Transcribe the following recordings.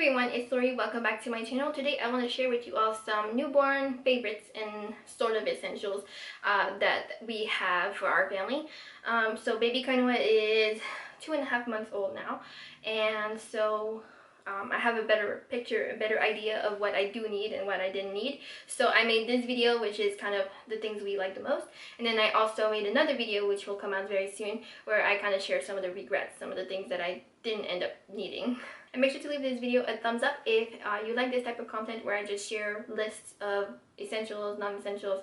everyone, it's Laurie. Welcome back to my channel. Today I want to share with you all some newborn favorites and sort of essentials that we have for our family. So baby Kainoa is 2.5 months old now, and so I have a better picture, a better idea of what I do need and what I didn't need. So I made this video, which is kind of the things we like the most, and then I also made another video which will come out very soon where I kind of share some of the regrets, some of the things that I didn't end up needing. And make sure to leave this video a thumbs up if you like this type of content where I just share lists of essentials, non-essentials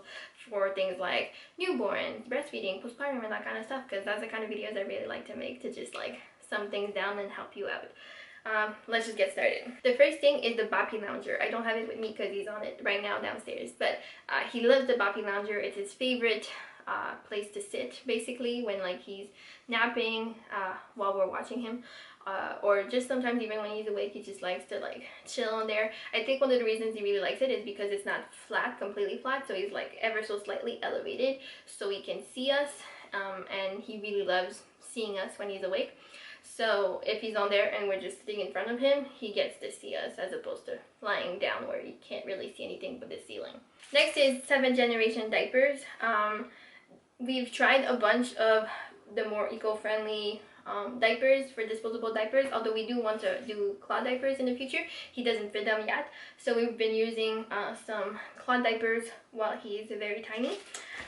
for things like newborns, breastfeeding, postpartum, and that kind of stuff, because that's the kind of videos I really like to make, to just like sum things down and help you out. Let's just get started. The first thing is the Bakke Lounger. I don't have it with me because he's on it right now downstairs, but he loves the Bakke Lounger. It's his favorite place to sit, basically, when like he's napping while we're watching him. Or just sometimes even when he's awake, he just likes to like chill on there. I think one of the reasons he really likes it is because it's not flat, completely flat, so he's like ever so slightly elevated so he can see us, and he really loves seeing us when he's awake. So if he's on there and we're just sitting in front of him, he gets to see us as opposed to lying down where he can't really see anything but the ceiling. Next is 7th generation diapers. We've tried a bunch of the more eco-friendly diapers for disposable diapers, although we do want to do cloth diapers in the future. He doesn't fit them yet, so we've been using some cloth diapers while he's very tiny,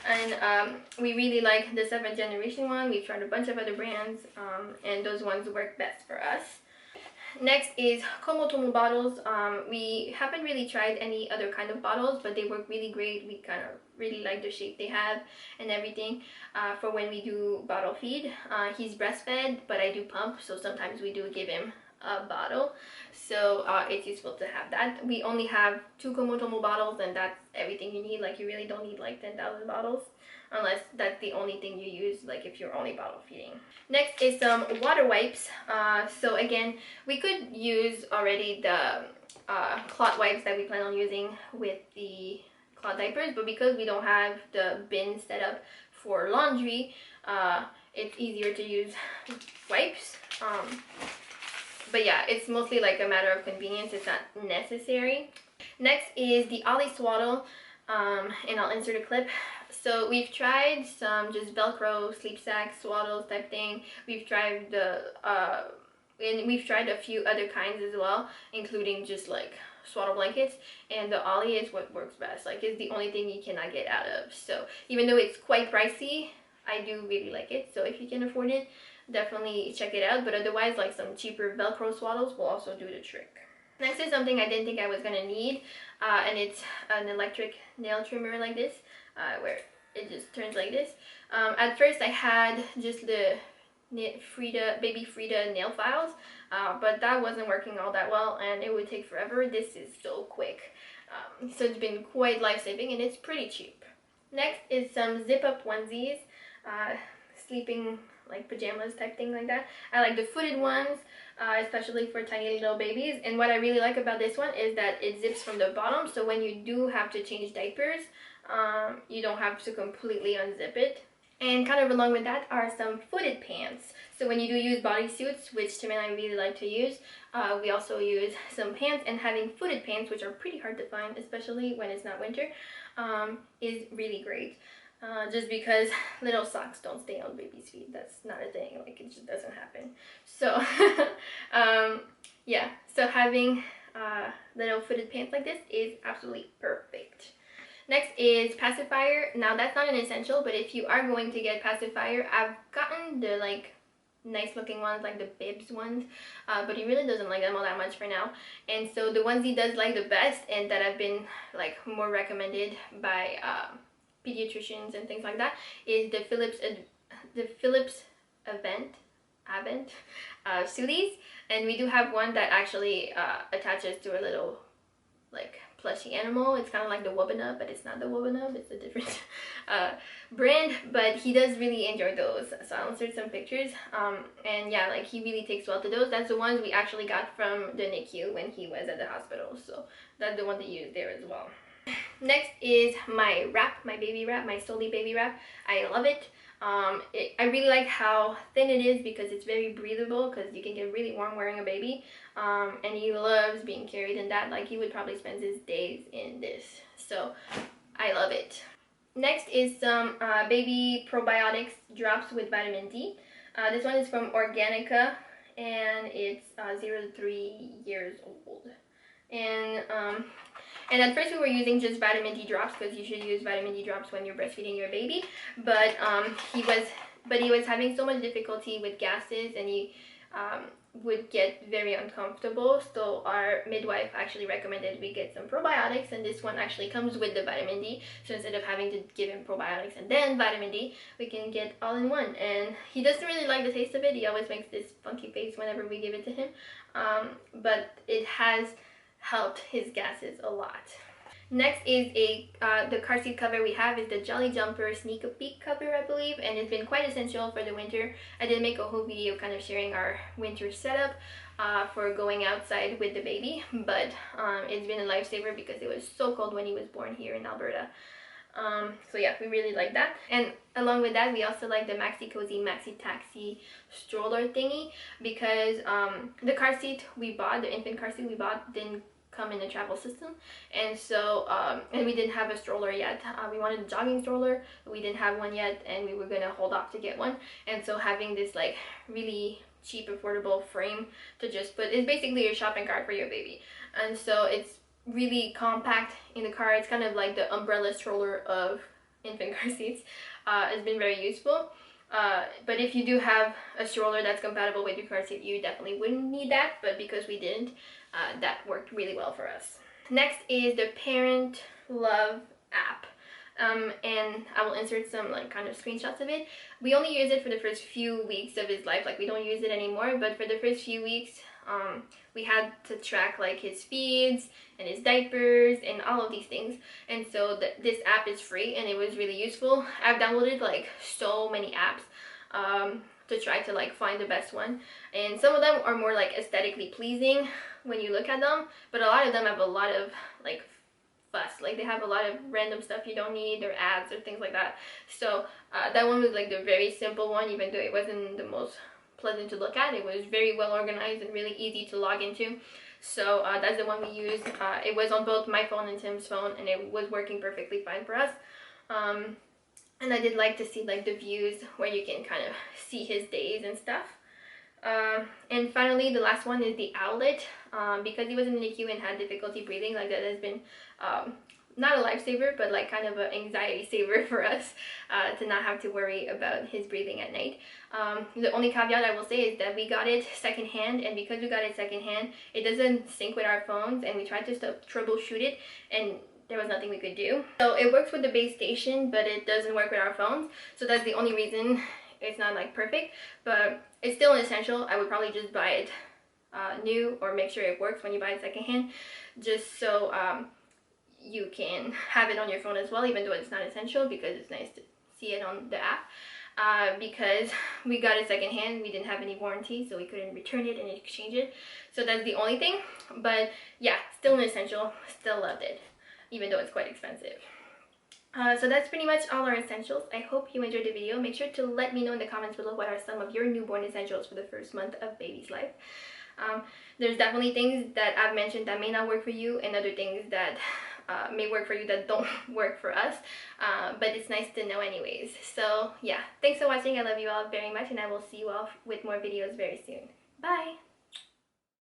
and we really like the 7th generation one. We've tried a bunch of other brands, and those ones work best for us. Next is Toma bottles. We haven't really tried any other kind of bottles, but they work really great. We kind of really like the shape they have and everything for when we do bottle feed. He's breastfed, but I do pump, so sometimes we do give him a bottle, so it's useful to have that. We only have 2 Toma bottles, and that's everything you need. Like, you really don't need like 10,000 bottles unless that's the only thing you use, like if you're only bottle feeding. Next is some water wipes. So again, we could use already the cloth wipes that we plan on using with the cloth diapers, but because we don't have the bin set up for laundry, it's easier to use wipes. But yeah, it's mostly like a matter of convenience. It's not necessary. Next is the Ollie Swaddle, and I'll insert a clip. So we've tried some just Velcro sleep sack swaddles type thing. We've tried and we've tried a few other kinds as well, including just like swaddle blankets, and the Ollie is what works best. Like, it's the only thing you cannot get out of. So even though it's quite pricey, I do really like it. So if you can afford it, definitely check it out. But otherwise, like, some cheaper Velcro swaddles will also do the trick. Next is something I didn't think I was gonna need, and it's an electric nail trimmer like this, where it just turns like this. At first I had just the baby Frida nail files, but that wasn't working all that well, and it would take forever. This is so quick, so it's been quite life-saving, and it's pretty cheap. Next is some zip-up onesies, sleeping like pajamas type thing like that. I like the footed ones, especially for tiny little babies. And what I really like about this one is that it zips from the bottom, so when you do have to change diapers, you don't have to completely unzip it. And kind of along with that are some footed pants. So when you do use bodysuits, which Tim and I really like to use, we also use some pants, and having footed pants, which are pretty hard to find, especially when it's not winter, is really great. Just because little socks don't stay on baby's feet. That's not a thing. Like, it just doesn't happen. So yeah, so having little footed pants like this is absolutely perfect. Next is Pacifier. Now, that's not an essential, but if you are going to get Pacifier, I've gotten the like nice looking ones, like the bibs ones, but he really doesn't like them all that much for now. And so the ones he does like the best, and that have been like more recommended by pediatricians and things like that, is the Philips Avent Sooties. And we do have one that actually attaches to a little like plushy animal. It's kind of like the Wubbanub, but it's not the Wubbanub, it's a different brand, but he does really enjoy those, so I'll insert some pictures. And yeah, like, he really takes well to those. That's the ones we actually got from the NICU when he was at the hospital, so that's the one they use there as well. Next is my wrap, my baby wrap, my Sony baby wrap. I love it. I really like how thin it is because it's very breathable, because you can get really warm wearing a baby. And he loves being carried in that. Like, he would probably spend his days in this. So I love it. Next is some baby probiotics drops with vitamin D. This one is from Organica, and it's 0 to 3 years old. And at first we were using just vitamin D drops, because you should use vitamin D drops when you're breastfeeding your baby. But he was having so much difficulty with gases, and he would get very uncomfortable. So our midwife actually recommended we get some probiotics, and this one actually comes with the vitamin D. So instead of having to give him probiotics and then vitamin D, we can get all in one. And he doesn't really like the taste of it. He always makes this funky face whenever we give it to him. But it has helped his gases a lot. Next is the car seat cover we have is the Jolly Jumper Sneak a Peek cover, I believe, and it's been quite essential for the winter. I did make a whole video kind of sharing our winter setup for going outside with the baby, but it's been a lifesaver because it was so cold when he was born here in Alberta. So yeah, we really like that. And along with that, we also like the Maxi Cosi Maxi Taxi stroller thingy, because the car seat we bought, the infant car seat we bought, didn't come in the travel system, and so and we didn't have a stroller yet. We wanted a jogging stroller, but we didn't have one yet, and we were gonna hold off to get one. And so having this like really cheap, affordable frame to just put, is basically your shopping cart for your baby. And so it's really compact in the car. It's kind of like the umbrella stroller of infant car seats. It's been very useful. But if you do have a stroller that's compatible with your car seat, you definitely wouldn't need that. But because we didn't, that worked really well for us. Next is the Parent Love app. And I will insert some like kind of screenshots of it. We only use it for the first few weeks of his life. Like, we don't use it anymore, but for the first few weeks, we had to track like his feeds and his diapers and all of these things. And so this app is free, and it was really useful. I've downloaded like so many apps to try to like find the best one, and some of them are more like aesthetically pleasing when you look at them, but a lot of them have a lot of like fuss. Like, they have a lot of random stuff you don't need, or ads or things like that. So that one was like the very simple one, even though it wasn't the most pleasant to look at. It was very well organized and really easy to log into. So that's the one we used. It was on both my phone and Tim's phone, and it was working perfectly fine for us. And I did like to see like the views where you can kind of see his days and stuff. And finally, the last one is the Owlet. Because he was in the NICU and had difficulty breathing, like that has been not a lifesaver, but like kind of an anxiety saver for us, to not have to worry about his breathing at night. The only caveat I will say is that we got it secondhand, and because we got it secondhand, it doesn't sync with our phones, and we tried to troubleshoot it, and there was nothing we could do. So it works with the base station, but it doesn't work with our phones. So that's the only reason it's not like perfect, but it's still an essential. I would probably just buy it new, or make sure it works when you buy it secondhand, just so you can have it on your phone as well, even though it's not essential, because it's nice to see it on the app. Because we got it secondhand, we didn't have any warranty, so we couldn't return it and exchange it. So that's the only thing. But yeah, still an essential, still loved it, even though it's quite expensive. So that's pretty much all our essentials. I hope you enjoyed the video. Make sure to let me know in the comments below what are some of your newborn essentials for the first month of baby's life. There's definitely things that I've mentioned that may not work for you, and other things that may work for you that don't work for us, but it's nice to know anyways. So yeah, thanks for watching. I love you all very much, and I will see you all with more videos very soon. Bye!